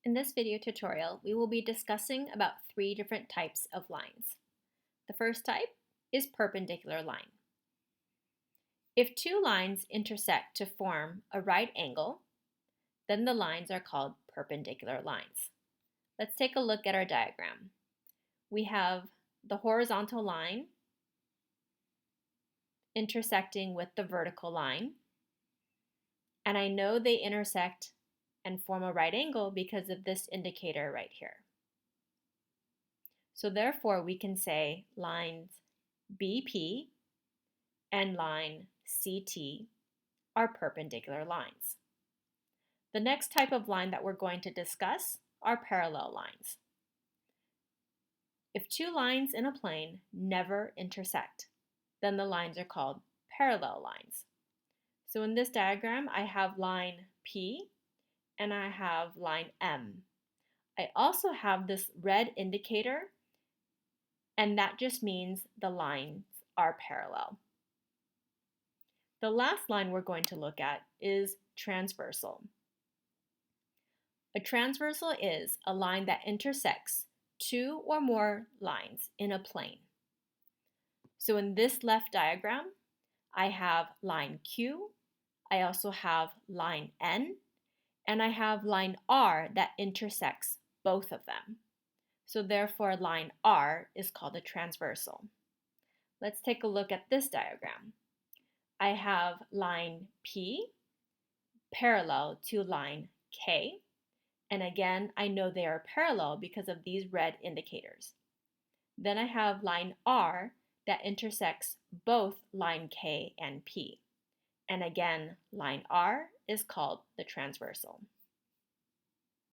In this video tutorial, we will be discussing about three different types of lines. The first type is perpendicular line. If two lines intersect to form a right angle, then the lines are called perpendicular lines. Let's take a look at our diagram. We have the horizontal line intersecting with the vertical line, and I know they intersect and form a right angle because of this indicator right here. So therefore, we can say lines BP and line CT are perpendicular lines. The next type of line that we're going to discuss are parallel lines. If two lines in a plane never intersect, then the lines are called parallel lines. So in this diagram, I have line P and I have line M. I also have this red indicator, and that just means the lines are parallel. The last line we're going to look at is transversal. A transversal is a line that intersects two or more lines in a plane. So in this left diagram, I have line Q, I also have line N, and I have line R that intersects both of them. So therefore, line R is called a transversal. Let's take a look at this diagram. I have line P parallel to line K, and again, I know they are parallel because of these red indicators. Then I have line R that intersects both line K and P. And again, line R is called the transversal.